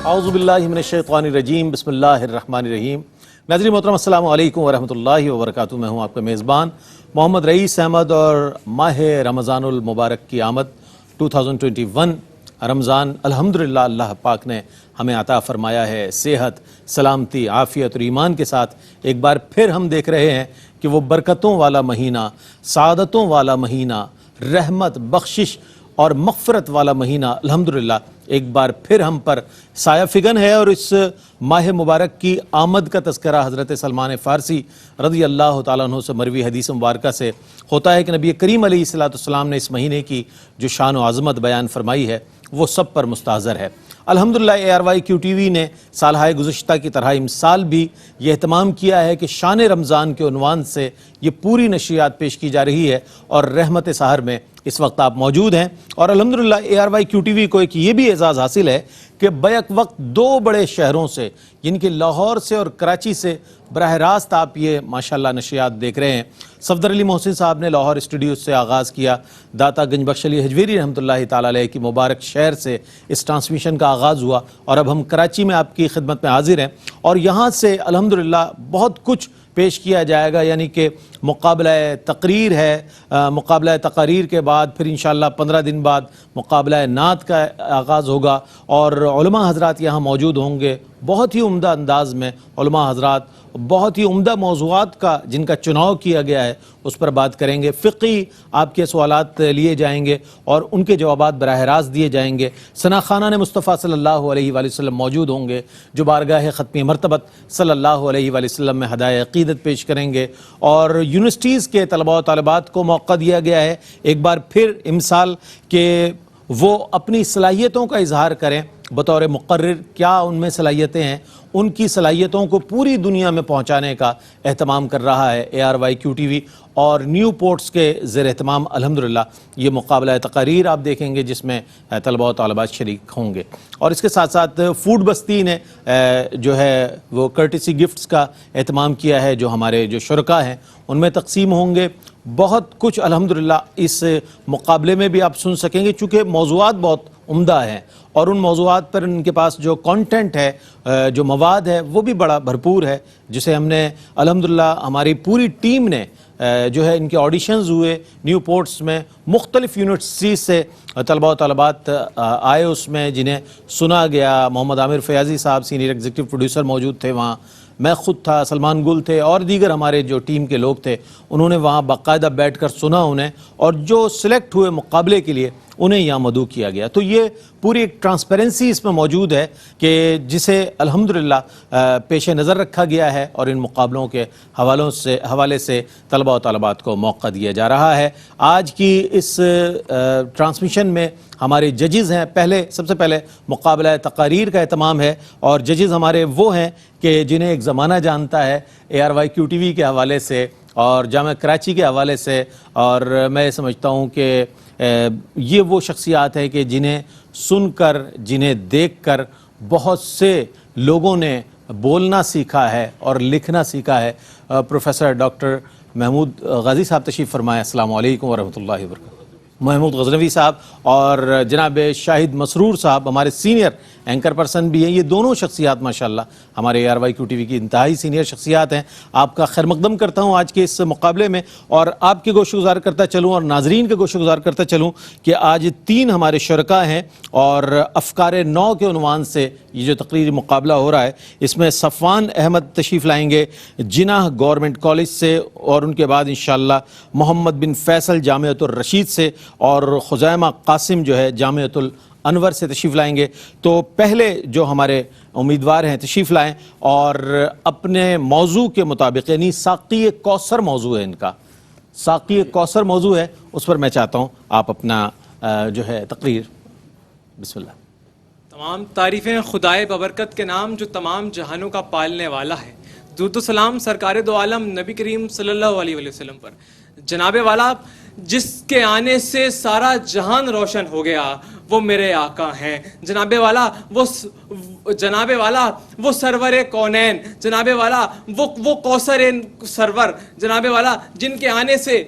اعوذ باللہ من الشیطان الرجیم بسم اللہ الرحمن الرحیم۔ ناظرین محترم السلام علیکم ورحمۃ اللہ وبرکاتہ۔ میں ہوں آپ کا میزبان محمد رئیس احمد، اور ماہ رمضان المبارک کی آمد 2021 رمضان الحمدللہ اللہ پاک نے ہمیں عطا فرمایا ہے صحت، سلامتی، عافیت اور ایمان کے ساتھ۔ ایک بار پھر ہم دیکھ رہے ہیں کہ وہ برکتوں والا مہینہ، سعادتوں والا مہینہ، رحمت، بخشش اور مغفرت والا مہینہ الحمدللہ ایک بار پھر ہم پر سایہ فگن ہے۔ اور اس ماہ مبارک کی آمد کا تذکرہ حضرت سلمان فارسی رضی اللہ تعالیٰ عنہ سے مروی حدیث مبارکہ سے ہوتا ہے کہ نبی کریم علیہ السلام نے اس مہینے کی جو شان و عظمت بیان فرمائی ہے وہ سب پر مستحضر ہے۔ الحمدللہ ARYQ-TV نے سالہ گزشتہ کی طرح امسال بھی یہ اہتمام کیا ہے کہ شان رمضان کے عنوان سے یہ پوری نشریات پیش کی جا رہی ہے، اور رحمت سحر میں اس وقت آپ موجود ہیں۔ اور الحمدللہ ARYQ-TV کو ایک یہ بھی اعزاز حاصل ہے کہ بیک وقت دو بڑے شہروں سے، یعنی کہ لاہور سے اور کراچی سے براہ راست آپ یہ ماشاءاللہ نشریات دیکھ رہے ہیں۔ صفدر علی محسن صاحب نے لاہور اسٹوڈیو سے آغاز کیا، داتا گنج بخش علی حجویری رحمۃ اللہ تعالیٰ علیہ کی مبارک شہر سے اس ٹرانسمیشن کا آغاز ہوا، اور اب ہم کراچی میں آپ کی خدمت میں حاضر ہیں، اور یہاں سے الحمدللہ بہت کچھ پیش کیا جائے گا۔ یعنی کہ مقابلہ تقریر ہے، مقابلہ تقاریر کے بعد پھر انشاءاللہ 15 دن بعد مقابلہ نعت کا آغاز ہوگا، اور علماء حضرات یہاں موجود ہوں گے۔ بہت ہی عمدہ انداز میں علماء حضرات بہت ہی عمدہ موضوعات کا جن کا چناؤ کیا گیا ہے اس پر بات کریں گے۔ فقہی آپ کے سوالات لیے جائیں گے اور ان کے جوابات براہ راست دیے جائیں گے۔ ثنا خانان مصطفیٰ صلی اللہ علیہ وآلہ وسلم موجود ہوں گے جو بارگاہ ختمی مرتبت صلی اللہ علیہ وآلہ وسلم میں ہدایہ عقیدت پیش کریں گے، اور یونیورسٹیز کے طلباء و طالبات کو موقع دیا گیا ہے ایک بار پھر امسال کہ وہ اپنی صلاحیتوں کا اظہار کریں بطور مقرر۔ کیا ان میں صلاحیتیں ہیں، ان کی صلاحیتوں کو پوری دنیا میں پہنچانے کا اہتمام کر رہا ہے ARYQ-TV، اور نیو پورٹس کے زیر اہتمام الحمدللہ یہ مقابلہ تقاریر آپ دیکھیں گے جس میں طلباء و طالبات شریک ہوں گے۔ اور اس کے ساتھ ساتھ فوڈ بستی نے جو ہے وہ کرٹیسی گفٹس کا اہتمام کیا ہے جو ہمارے جو شرکاء ہیں ان میں تقسیم ہوں گے۔ بہت کچھ الحمدللہ اس مقابلے میں بھی آپ سن سکیں گے، چونکہ موضوعات بہت عمدہ ہیں، اور ان موضوعات پر ان کے پاس جو کانٹینٹ ہے، جو مواد ہے وہ بھی بڑا بھرپور ہے، جسے ہم نے الحمدللہ ہماری پوری ٹیم نے جو ہے ان کے آڈیشنز ہوئے نیو پورٹس میں، مختلف یونیورسٹیز سے طلباء و طالبات آئے اس میں جنہیں سنا گیا۔ محمد عامر فیاضی صاحب سینئر ایگزیکٹو پروڈیوسر موجود تھے وہاں، میں خود تھا، سلمان گل تھے، اور دیگر ہمارے جو ٹیم کے لوگ تھے، انہوں نے وہاں باقاعدہ بیٹھ کر سنا انہیں، اور جو سلیکٹ ہوئے مقابلے کے لیے انہیں یہاں مدعو کیا گیا۔ تو یہ پوری ایک ٹرانسپیرنسی اس میں موجود ہے کہ جسے الحمدللہ پیش نظر رکھا گیا ہے، اور ان مقابلوں کے حوالے سے طلباء و طالبات کو موقع دیا جا رہا ہے۔ آج کی اس ٹرانسمیشن میں ہمارے ججز ہیں، سب سے پہلے مقابلہ تقاریر کا اہتمام ہے، اور ججز ہمارے وہ ہیں کہ جنہیں ایک زمانہ جانتا ہے ARYQ-TV کے حوالے سے اور جامعہ کراچی کے حوالے سے، اور میں سمجھتا ہوں کہ یہ وہ شخصیات ہیں کہ جنہیں سن کر، جنہیں دیکھ کر بہت سے لوگوں نے بولنا سیکھا ہے اور لکھنا سیکھا ہے۔ پروفیسر ڈاکٹر محمود غازی صاحب تشریف فرمائے، السلام علیکم ورحمۃ اللہ وبرکاتہ۔ محمود غزنوی صاحب اور جناب شاہد مسرور صاحب ہمارے سینئر اینکر پرسن بھی ہیں۔ یہ دونوں شخصیات ماشاءاللہ ہمارے ARYQ-TV کی انتہائی سینئر شخصیات ہیں۔ آپ کا خیر مقدم کرتا ہوں آج کے اس مقابلے میں، اور آپ کے گوش گزار کرتا چلوں اور ناظرین کے گوش گزار کرتا چلوں کہ آج 3 ہمارے شرکاء ہیں، اور افکار نو کے عنوان سے یہ جو تقریری مقابلہ ہو رہا ہے اس میں صفوان احمد تشریف لائیں گے جناح گورنمنٹ کالج سے، اور ان کے بعد انشاءاللہ محمد بن فیصل جامعۃ الرشید سے، اور خزیمہ قاسم جو ہے جامعۃ الانور سے تشریف لائیں گے۔ تو پہلے جو ہمارے امیدوار ہیں تشریف لائیں، اور اپنے موضوع کے مطابق، یعنی ساقی کوثر موضوع ہے ان کا، ساقی کوثر موضوع ہے، اس پر میں چاہتا ہوں آپ اپنا جو ہے تقریر، بسم اللہ۔ تمام تعریفیں خدائے ببرکت کے نام جو تمام جہانوں کا پالنے والا ہے۔ درود و سلام سرکار دو عالم نبی کریم صلی اللہ علیہ وسلم پر۔ جناب والا جس کے آنے سے سارا جہان روشن ہو گیا وہ میرے آقا ہیں۔ جناب والا وہ سرور کونین، جناب والا وہ کوثر سرور، جناب والا جن کے آنے سے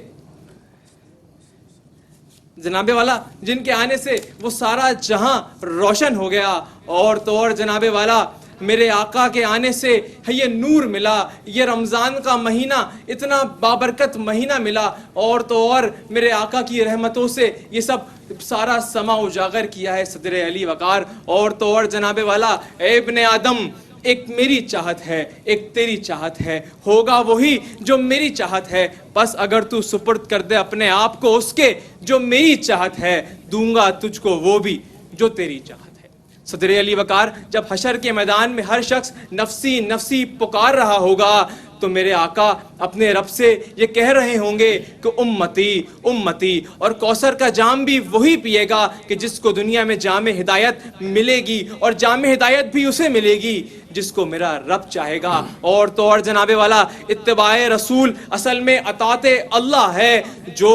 جناب والا جن کے آنے سے وہ سارا جہاں روشن ہو گیا، اور تو اور جناب والا میرے آقا کے آنے سے یہ نور ملا، یہ رمضان کا مہینہ اتنا بابرکت مہینہ ملا، اور تو اور میرے آقا کی رحمتوں سے یہ سب سارا سما اجاگر کیا ہے صدر علی وقار۔ اور تو اور جناب والا اے ابن آدم، ایک میری چاہت ہے، ایک تیری چاہت ہے، ہوگا وہی جو میری چاہت ہے، بس اگر تو سپرد کر دے اپنے آپ کو اس کے جو میری چاہت ہے، دوں گا تجھ کو وہ بھی جو تیری چاہت ہے۔ صدر علی وقار، جب حشر کے میدان میں ہر شخص نفسی نفسی پکار رہا ہوگا تو میرے آقا اپنے رب سے یہ کہہ رہے ہوں گے کہ امتی امتی، اور کوثر کا جام بھی وہی پیے گا کہ جس کو دنیا میں جام ہدایت ملے گی، اور جام ہدایت بھی اسے ملے گی جس کو میرا رب چاہے گا۔ اور تو اور جناب والا اتباع رسول اصل میں اطاعت اللہ ہے جو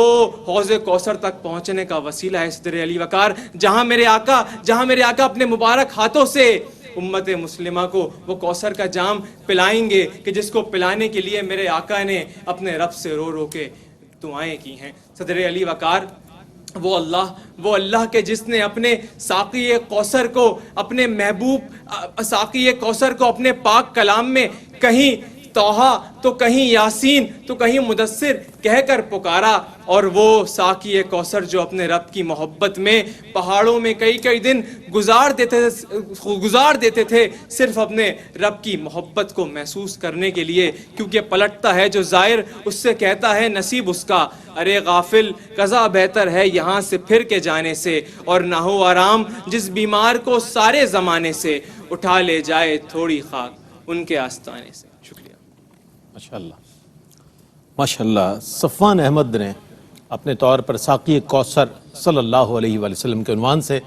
حوض کوثر تک پہنچنے کا وسیلہ ہے صدر علی وقار، جہاں میرے آقا اپنے مبارک ہاتھوں سے امت مسلمہ کو وہ کوثر کا جام پلائیں گے کہ جس کو پلانے کے لیے میرے آقا نے اپنے رب سے رو رو کے دعائیں کی ہیں۔ صدر علی وقار، وہ اللہ کے جس نے اپنے ساقی کوثر کو، اپنے محبوب ساقی کوثر کو اپنے پاک کلام میں کہیں توحا تو کہیں یاسین تو کہیں مدثر کہہ کر پکارا، اور وہ ساقی کوثر جو اپنے رب کی محبت میں پہاڑوں میں کئی دن گزار دیتے تھے صرف اپنے رب کی محبت کو محسوس کرنے کے لیے، کیونکہ پلٹتا ہے جو زائر اس سے کہتا ہے نصیب اس کا، ارے غافل قضا بہتر ہے یہاں سے پھر کے جانے سے، اور نہ ہو آرام جس بیمار کو سارے زمانے سے، اٹھا لے جائے تھوڑی خاک ان کے آستانے سے۔ شکریہ۔ ماشاءاللہ صفوان احمد نے اپنے طور پر ساقی کوثر صلی اللہ علیہ وآلہ وسلم کے عنوان سے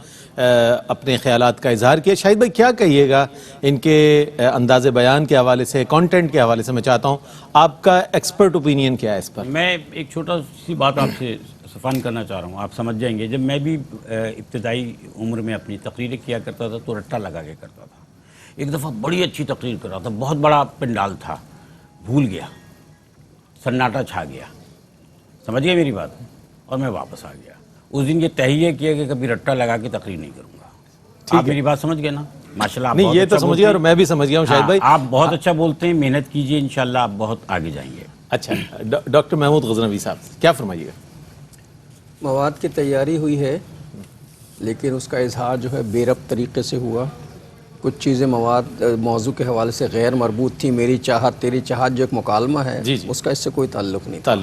اپنے خیالات کا اظہار کیا۔ شاہد بھائی کیا کہیے گا ان کے انداز بیان کے حوالے سے، کانٹینٹ کے حوالے سے؟ میں چاہتا ہوں آپ کا ایکسپرٹ اوپینین کیا ہے اس پر؟ میں ایک چھوٹا سی بات آپ سے صفان کرنا چاہ رہا ہوں، آپ سمجھ جائیں گے۔ جب میں بھی ابتدائی عمر میں اپنی تقریریں کیا کرتا تھا تو رٹا لگا کے کرتا تھا۔ ایک دفعہ بڑی اچھی تقریر کر رہا تھا، بہت بڑا پنڈال تھا، بھول گیا، سناٹا چھا گیا، سمجھ گئے میری بات، اور میں واپس آ گیا۔ اس دن یہ تہیہ کیا کہ کبھی رٹا لگا کے تقریر نہیں کروں گا۔ آپ میری بات سمجھ گئے نا؟ ماشاءاللہ آپ نہیں، یہ تو سمجھ گیا اور میں بھی سمجھ گیا ہوں شاہد بھائی۔ آپ بہت اچھا بولتے ہیں، محنت کیجئے، انشاءاللہ آپ بہت آگے جائیں گے۔ اچھا، ڈاکٹر محمود غزنوی صاحب کیا فرمائیے گا؟ مواد کی تیاری ہوئی ہے لیکن اس کا اظہار جو ہے بے ربط طریقے سے ہوا۔ کچھ چیزیں موضوع کے حوالے سے غیر مربوط تھی۔ میری چاہت تیری چاہت جو ایک مکالمہ ہے اس کا اس سے کوئی تعلق نہیں تھا۔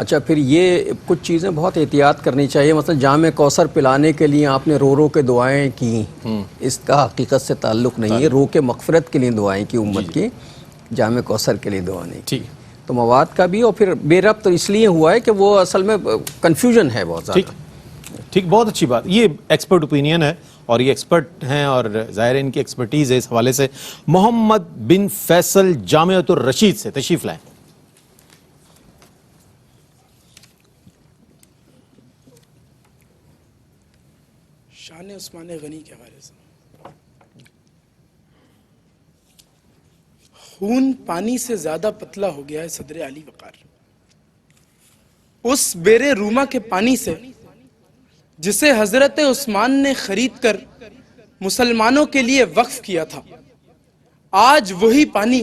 اچھا، پھر یہ کچھ چیزیں بہت احتیاط کرنی چاہیے، مثلا جام کوثر پلانے کے لیے آپ نے رو رو کے دعائیں کی، اس کا حقیقت سے تعلق نہیں ہے۔ رو کے مغفرت کے لیے دعائیں کی امت کی، جام کوثر کے لیے دعا نہیں کی۔ تو مواد کا بھی، اور پھر بے ربط اس لیے ہوا ہے کہ وہ اصل میں کنفیوژن ہے بہت زیادہ۔ ٹھیک، بہت اچھی بات۔ یہ ایکسپرٹ اوپینین ہے اور یہ ایکسپرٹ ہیں اور ظاہر ان کی ایکسپرٹیز ہے اس حوالے سے۔ محمد بن فیصل جامعۃ الرشید سے تشریف لائیں۔ شان عثمان غنی کے حوالے سے، خون پانی سے زیادہ پتلا ہو گیا ہے صدر علی وقار۔ اس بیر روما کے پانی سے جسے حضرت عثمان نے خرید کر مسلمانوں کے لیے وقف کیا تھا، آج وہی پانی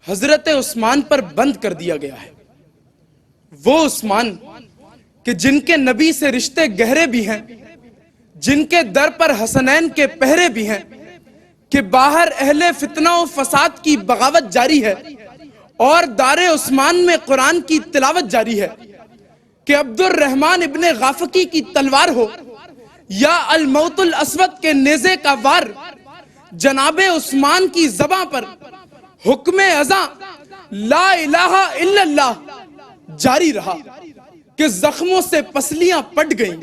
حضرت عثمان پر بند کر دیا گیا ہے۔ وہ عثمان کہ جن کے نبی سے رشتے گہرے بھی ہیں، جن کے در پر حسنین کے پہرے بھی ہیں، کہ باہر اہل فتنہ و فساد کی بغاوت جاری ہے اور دار عثمان میں قرآن کی تلاوت جاری ہے، کہ عبد الرحمن ابن غافقی کی تلوار ہو یا الموت الاسود کے نیزے کا وار، جناب عثمان کی زباں پر حکم ازاں لا الہ الا اللہ جاری رہا، کہ زخموں سے پسلیاں پٹ گئیں،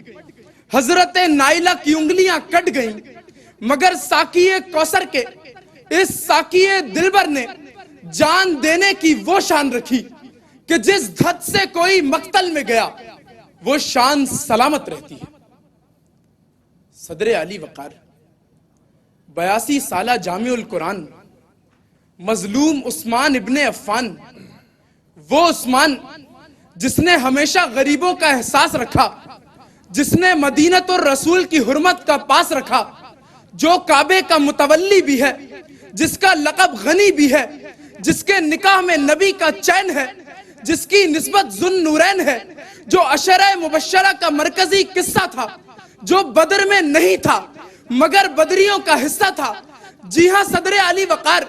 حضرت نائلہ کی انگلیاں کٹ گئیں، مگر ساقی کوثر کے اس ساقی دلبر نے جان دینے کی وہ شان رکھی کہ جس دھت سے کوئی مقتل میں گیا وہ شان سلامت رہتی ہے۔ صدر علی وقار 82 سالہ جامع القرآن، مظلوم عثمان ابن عفان، وہ عثمان جس نے ہمیشہ غریبوں کا احساس رکھا، جس نے مدینت اور رسول کی حرمت کا پاس رکھا، جو کعبے کا متولی بھی ہے، جس کا لقب غنی بھی ہے، جس کے نکاح میں نبی کا چین ہے، جس کی نسبت ذو نورین ہے، جو عشرہ مبشرہ کا مرکزی قصہ تھا، جو بدر میں نہیں تھا مگر بدریوں کا حصہ تھا۔ جی ہاں، صدر علی وقار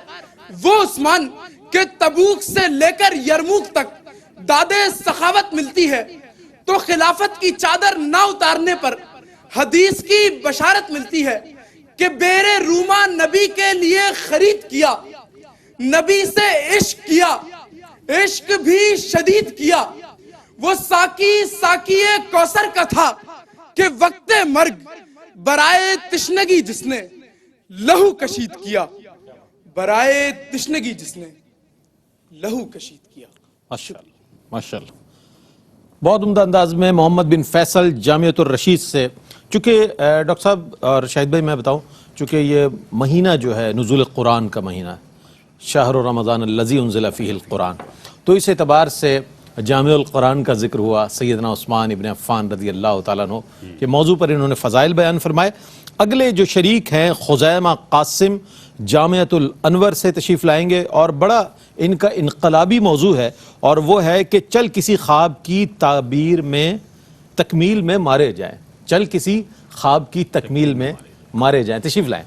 وہ عثمان کہ تبوک سے لے کر یرموک تک دادے سخاوت ملتی ہے تو خلافت کی چادر نہ اتارنے پر حدیث کی بشارت ملتی ہے کہ بیر روما نبی کے لیے خرید کیا، نبی سے عشق کیا، عشق بھی شدید کیا۔ وہ ساکی کوثر کا تھا کہ وقت مرگ برائے تشنگی جس نے لہو کشید کیا، برائے تشنگی جس نے لہو کشید کیا۔ ماشاءاللہ ماشاءاللہ، بہت عمدہ انداز میں محمد بن فیصل جامعۃ الرشید سے۔ چونکہ ڈاکٹر صاحب اور شاہد بھائی میں بتاؤں، چونکہ یہ مہینہ جو ہے نزول قرآن کا مہینہ ہے، شہر رمضان الذی انزل فیہ القرآن، تو اس اعتبار سے جامع القرآن کا ذکر ہوا، سیدنا عثمان ابن عفان رضی اللہ تعالیٰ عنہ کے موضوع پر انہوں نے فضائل بیان فرمائے۔ اگلے جو شریک ہیں خزیمہ قاسم جامعۃ الانور سے تشریف لائیں گے، اور بڑا ان کا انقلابی موضوع ہے، اور وہ ہے کہ چل کسی خواب کی تعبیر میں تکمیل میں مارے جائیں، چل کسی خواب کی تکمیل میں مارے جائیں۔ تشریف لائیں۔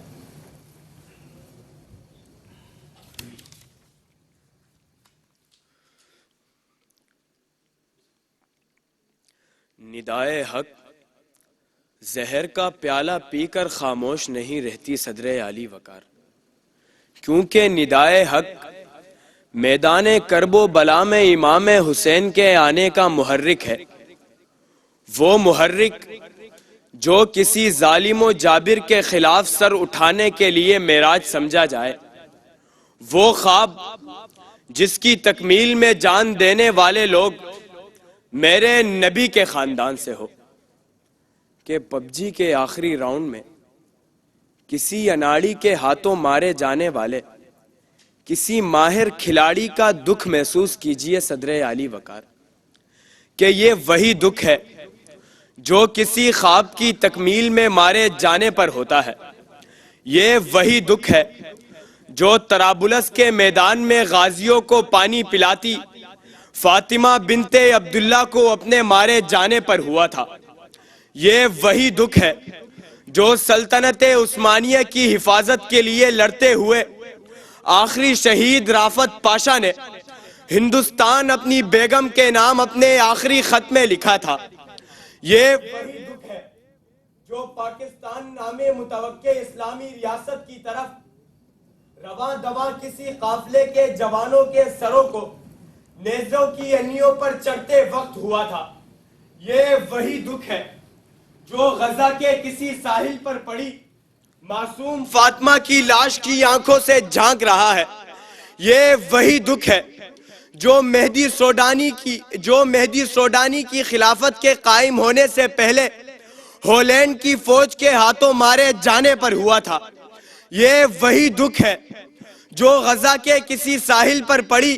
ندائے حق زہر کا پیالہ پی کر خاموش نہیں رہتی صدر علی وقار، کیونکہ ندائے حق میدان کرب و بلا میں امام حسین کے آنے کا محرک ہے، وہ محرک جو کسی ظالم و جابر کے خلاف سر اٹھانے کے لیے معراج سمجھا جائے، وہ خواب جس کی تکمیل میں جان دینے والے لوگ میرے نبی کے خاندان سے ہو، کہ پب جی کے آخری راؤنڈ میں کسی اناڑی کے ہاتھوں مارے جانے والے کسی ماہر کھلاڑی کا دکھ محسوس کیجئے صدر علی وقار، کہ یہ وہی دکھ ہے جو کسی خواب کی تکمیل میں مارے جانے پر ہوتا ہے، یہ وہی دکھ ہے جو طرابلس کے میدان میں غازیوں کو پانی پلاتی فاطمہ بنت عبداللہ کو اپنے مارے جانے پر ہوا تھا، یہ وہی دکھ ہے جو سلطنت عثمانیہ کی حفاظت کے لیے لڑتے ہوئے آخری شہید رافت پاشا نے ہندوستان اپنی بیگم کے نام اپنے آخری خط میں لکھا تھا، یہ وہی دکھ ہے جو پاکستان نامے متوقع اسلامی ریاست کی طرف رواں دواں کسی قافلے کے جوانوں کے سروں کو نیزوں کی انیوں پر چڑھتے وقت ہوا تھا، یہ وہی دکھ ہے جو غزہ کے کسی ساحل پر پڑی معصوم فاطمہ کی لاش کی آنکھوں سے جھانک رہا ہے، یہ وہی دکھ ہے جو مہدی سوڈانی کی خلافت کے قائم ہونے سے پہلے ہولینڈ کی فوج کے ہاتھوں مارے جانے پر ہوا تھا، یہ وہی دکھ ہے جو غزہ کے کسی ساحل پر پڑی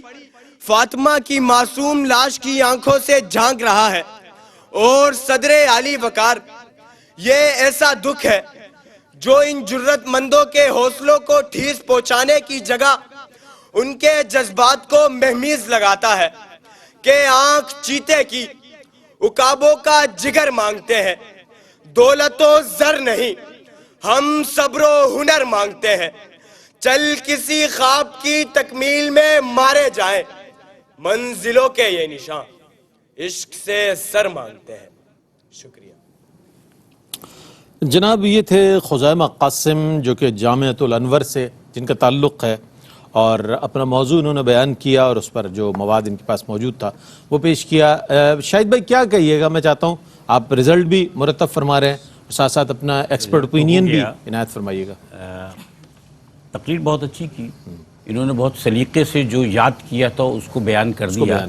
فاطمہ کی معصوم لاش کی آنکھوں سے جھانک رہا ہے۔ اور صدر علی وقار، یہ ایسا دکھ ہے جو ان جرت مندوں کے حوصلوں کو ٹھیس پہنچانے کی جگہ ان کے جذبات کو مہمیز لگاتا ہے کہ آنکھ چیتے کی عقابوں کا جگر مانگتے ہیں، دولت و زر نہیں، ہم صبر و ہنر مانگتے ہیں، چل کسی خواب کی تکمیل میں مارے جائیں، منزلوں کے یہ نشان عشق سے سر مانگتے ہیں۔ شکریہ جناب، یہ تھے خزیمہ قاسم جو کہ جامعۃ الانور سے جن کا تعلق ہے، اور اپنا موضوع انہوں نے بیان کیا اور اس پر جو مواد ان کے پاس موجود تھا وہ پیش کیا۔ شاہد بھائی کیا کہیے گا؟ میں چاہتا ہوں آپ رزلٹ بھی مرتب فرما رہے ہیں، ساتھ ساتھ اپنا ایکسپرٹ اوپینین بھی عنایت فرمائیے گا۔ تقریر بہت اچھی کی، انہوں نے بہت سلیقے سے جو یاد کیا تھا اس کو بیان کر دیا،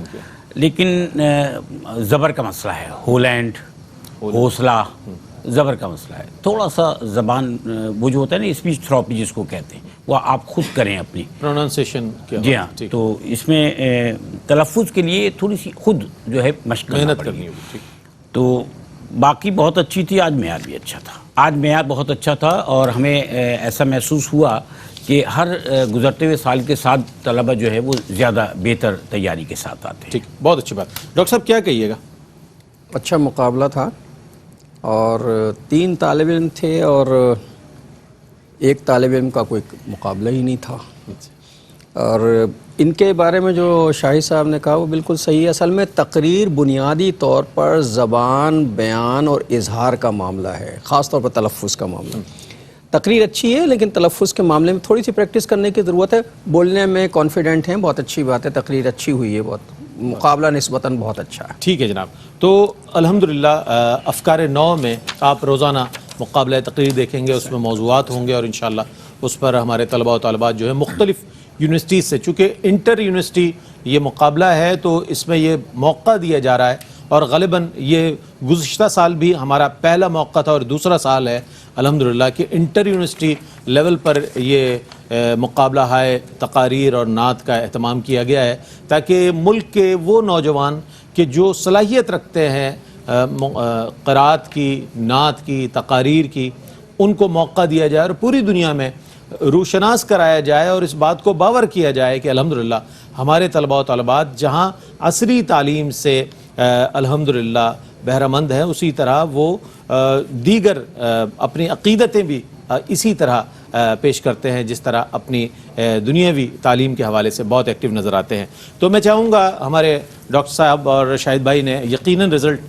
لیکن زبر کا مسئلہ ہے، ہولینڈ، حوصلہ، زبر کا مسئلہ ہے، تھوڑا سا زبان وہ جو ہوتا ہے نا اسپیچ تھراپی جس کو کہتے ہیں، وہ آپ خود کریں اپنی پروننسیشن۔ جی ہاں، تو اس میں تلفظ کے لیے تھوڑی سی خود جو ہے مشق محنت کرنی ہوگی۔ تو باقی بہت اچھی تھی، آج معیار بھی اچھا تھا، آج معیار بہت اچھا تھا، اور ہمیں ایسا محسوس ہوا کہ ہر گزرتے ہوئے سال کے ساتھ طلبہ جو ہے وہ زیادہ بہتر تیاری کے ساتھ آتے ہیں۔ ٹھیک، بہت اچھی بات۔ ڈاکٹر صاحب کیا کہیے گا؟ اچھا مقابلہ تھا، اور 3 طالب علم تھے اور ایک طالب علم کا کوئی مقابلہ ہی نہیں تھا، اور ان کے بارے میں جو شاہد صاحب نے کہا وہ بالکل صحیح ہے۔ اصل میں تقریر بنیادی طور پر زبان، بیان اور اظہار کا معاملہ ہے، خاص طور پر تلفظ کا معاملہ۔ تقریر اچھی ہے لیکن تلفظ کے معاملے میں تھوڑی سی پریکٹس کرنے کی ضرورت ہے۔ بولنے میں کانفیڈنٹ ہیں، بہت اچھی بات ہے، تقریر اچھی ہوئی ہے، بہت مقابلہ نسبتاً بہت اچھا ہے۔ ٹھیک ہے جناب۔ تو الحمدللہ افکار نو میں آپ روزانہ مقابلہ تقریر دیکھیں گے، اس میں موضوعات ہوں گے، اور انشاءاللہ اس پر ہمارے طلبہ و طالبات جو ہے مختلف یونیورسٹیز سے، چونکہ انٹر یونیورسٹی یہ مقابلہ ہے تو اس میں یہ موقع دیا جا رہا ہے، اور غالباً یہ گزشتہ سال بھی ہمارا پہلا موقع تھا اور دوسرا سال ہے الحمدللہ کہ انٹر یونیورسٹی لیول پر یہ مقابلہ ہائے تقاریر اور نعت کا اہتمام کیا گیا ہے، تاکہ ملک کے وہ نوجوان کہ جو صلاحیت رکھتے ہیں قرات کی، نعت کی، تقاریر کی، ان کو موقع دیا جائے اور پوری دنیا میں روشناس کرایا جائے، اور اس بات کو باور کیا جائے کہ الحمدللہ ہمارے طلبہ و طالبات جہاں عصری تعلیم سے الحمدللہ بہرہ مند ہیں، اسی طرح وہ دیگر اپنی عقیدتیں بھی اسی طرح پیش کرتے ہیں جس طرح اپنی دنیاوی تعلیم کے حوالے سے بہت ایکٹیو نظر آتے ہیں۔ تو میں چاہوں گا ہمارے ڈاکٹر صاحب اور شاہد بھائی نے یقیناً رزلٹ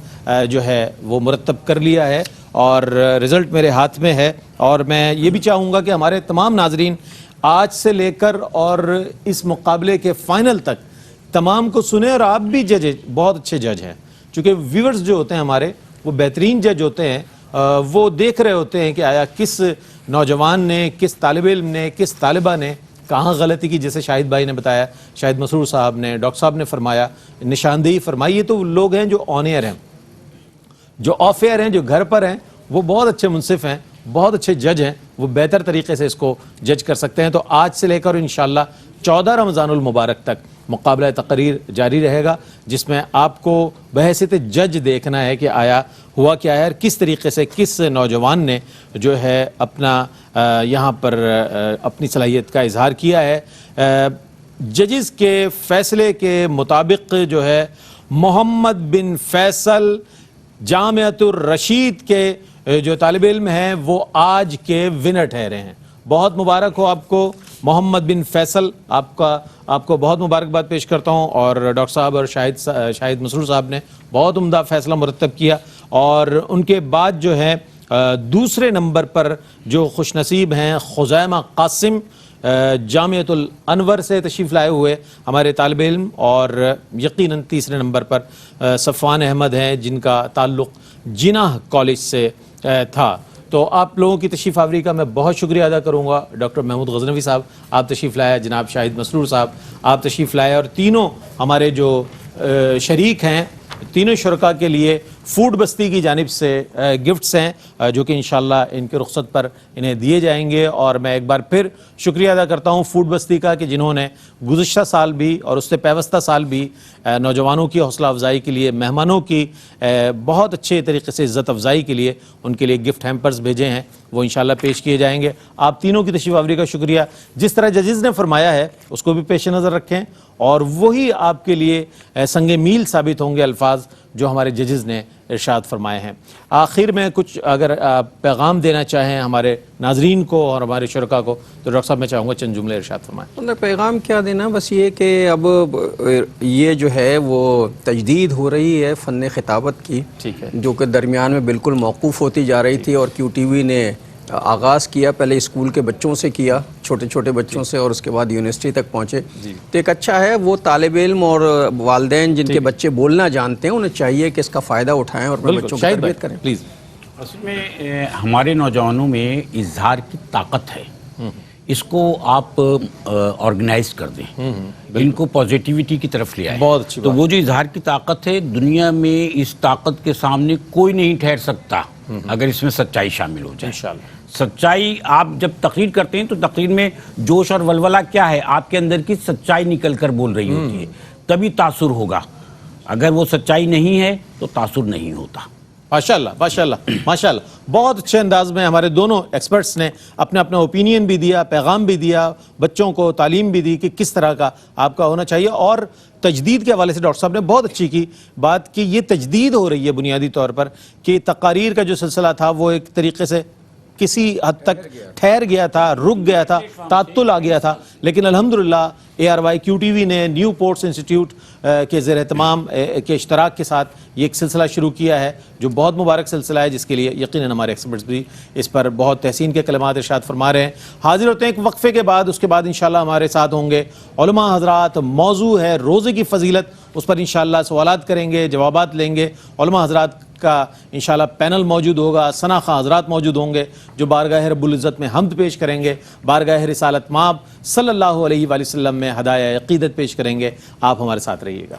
جو ہے وہ مرتب کر لیا ہے، اور رزلٹ میرے ہاتھ میں ہے، اور میں یہ بھی چاہوں گا کہ ہمارے تمام ناظرین آج سے لے کر اور اس مقابلے کے فائنل تک تمام کو سنیں، اور آپ بھی جج، بہت اچھے جج ہیں، چونکہ ویورز جو ہوتے ہیں ہمارے وہ بہترین جج ہوتے ہیں، وہ دیکھ رہے ہوتے ہیں کہ آیا کس نوجوان نے، کس طالب علم نے، کس طالبہ نے کہاں غلطی کی، جیسے شاہد بھائی نے بتایا، شاہد مسرور صاحب نے، ڈاکٹر صاحب نے فرمایا، نشاندہی فرمائی۔ یہ تو لوگ ہیں جو آن ایئر ہیں، جو آف ایئر ہیں، جو گھر پر ہیں، وہ بہت اچھے منصف ہیں، بہت اچھے جج ہیں، وہ بہتر طریقے سے اس کو جج کر سکتے ہیں۔ تو آج سے لے کر انشاءاللہ 14 رمضان المبارک تک مقابلہ تقریر جاری رہے گا، جس میں آپ کو بحیثیت جج دیکھنا ہے کہ آیا ہوا کیا ہے، اور کس طریقے سے کس نوجوان نے جو ہے اپنا یہاں پر اپنی صلاحیت کا اظہار کیا ہے۔ ججز کے فیصلے کے مطابق جو ہے محمد بن فیصل جامعۃ الرشید کے جو طالب علم ہیں وہ آج کے ونر ٹھہرے ہیں۔ بہت مبارک ہو آپ کو محمد بن فیصل، آپ کو بہت مبارکباد پیش کرتا ہوں، اور ڈاکٹر صاحب اور شاہد مسرور صاحب نے بہت عمدہ فیصلہ مرتب کیا، اور ان کے بعد جو ہے دوسرے نمبر پر جو خوش نصیب ہیں خزیمہ قاسم جامعۃ الانور سے تشریف لائے ہوئے ہمارے طالب علم، اور یقیناً تیسرے نمبر پر صفوان احمد ہیں جن کا تعلق جناح کالج سے تھا۔ تو آپ لوگوں کی تشریف آوری کا میں بہت شکریہ ادا کروں گا۔ ڈاکٹر محمود غزنوی صاحب آپ تشریف لائے، جناب شاہد مسرور صاحب آپ تشریف لائے، اور تینوں ہمارے جو شریک ہیں، تینوں شرکاء کے لیے فوڈ بستی کی جانب سے گفٹس ہیں جو کہ انشاءاللہ ان کے رخصت پر انہیں دیے جائیں گے، اور میں ایک بار پھر شکریہ ادا کرتا ہوں فوڈ بستی کا کہ جنہوں نے گزشتہ سال بھی اور اس سے پیوستہ سال بھی نوجوانوں کی حوصلہ افزائی کے لیے، مہمانوں کی بہت اچھے طریقے سے عزت افزائی کے لیے ان کے لیے گفٹ ہیمپرز بھیجے ہیں، وہ انشاءاللہ پیش کیے جائیں گے۔ آپ تینوں کی تشریف آوری کا شکریہ۔ جس طرح ججز نے فرمایا ہے اس کو بھی پیش نظر رکھیں، اور وہی آپ کے لیے سنگ میل ثابت ہوں گے الفاظ جو ہمارے ججز نے ارشاد فرمائے ہیں۔ آخر میں کچھ اگر پیغام دینا چاہیں ہمارے ناظرین کو اور ہمارے شرکاء کو تو ڈاکٹر صاحب میں چاہوں گا چند جملے ارشاد فرمائیں۔ پیغام کیا دینا، بس یہ کہ اب یہ جو ہے وہ تجدید ہو رہی ہے فن خطابت کی، ٹھیک ہے، جو کہ درمیان میں بالکل موقوف ہوتی جا رہی تھی، اور کیو ٹی وی نے آغاز کیا، پہلے اسکول کے بچوں سے کیا، چھوٹے چھوٹے بچوں سے، اور اس کے بعد یونیورسٹی تک پہنچے۔ تو ایک اچھا ہے، وہ طالب علم اور والدین جن کے بچے بولنا جانتے ہیں انہیں چاہیے کہ اس کا فائدہ اٹھائیں اور اپنے بچوں کی تربیت کریں۔ پلیز۔ اصل میں ہمارے نوجوانوں میں اظہار کی طاقت ہے، اس کو آپ آرگنائز کر دیں، ان کو پازیٹیوٹی کی طرف لے آئیں۔ بہت اچھی تو وہ جو اظہار کی طاقت ہے، دنیا میں اس طاقت کے سامنے کوئی نہیں ٹھہر سکتا اگر اس میں سچائی شامل ہو جائے۔ انشاءاللہ سچائی، آپ جب تقریر کرتے ہیں تو تقریر میں جوش اور ولولہ کیا ہے؟ آپ کے اندر کی سچائی نکل کر بول رہی ہوتی ہے، تبھی تاثر ہوگا۔ اگر وہ سچائی نہیں ہے تو تاثر نہیں ہوتا۔ ماشاءاللہ ماشاءاللہ ماشاءاللہ، بہت اچھے انداز میں ہمارے دونوں ایکسپرٹس نے اپنا اپنا اوپینین بھی دیا، پیغام بھی دیا، بچوں کو تعلیم بھی دی کہ کس طرح کا آپ کا ہونا چاہیے. اور تجدید کے حوالے سے ڈاکٹر صاحب نے بہت اچھی کی بات کہ یہ تجدید ہو رہی ہے بنیادی طور پر، کہ تقاریر کا جو سلسلہ تھا وہ ایک طریقے سے کسی حد تک ٹھہر گیا تھا، رک گیا تھا، تعطل آ گیا تھا، لیکن الحمدللہ ARY QTV نے نیو پورٹس انسٹیٹیوٹ کے زیر اہتمام کے اشتراک کے ساتھ یہ ایک سلسلہ شروع کیا ہے جو بہت مبارک سلسلہ ہے، جس کے لیے یقیناً ہمارے ایکسپرٹس بھی اس پر بہت تحسین کے کلمات ارشاد فرما رہے ہیں. حاضر ہوتے ہیں ایک وقفے کے بعد، اس کے بعد انشاءاللہ ہمارے ساتھ ہوں گے علماء حضرات. موضوع ہے روزے کی فضیلت، اس پر انشاءاللہ سوالات کریں گے، جوابات لیں گے. علماء حضرات کا انشاءاللہ پینل موجود ہوگا، ثنا خواں حضرات موجود ہوں گے جو بارگاہ رب العزت میں حمد پیش کریں گے، بارگاہ رسالت مآب صلی اللہ علیہ وآلہ وسلم میں ہدایہ عقیدت پیش کریں گے. آپ ہمارے ساتھ رہیے گا.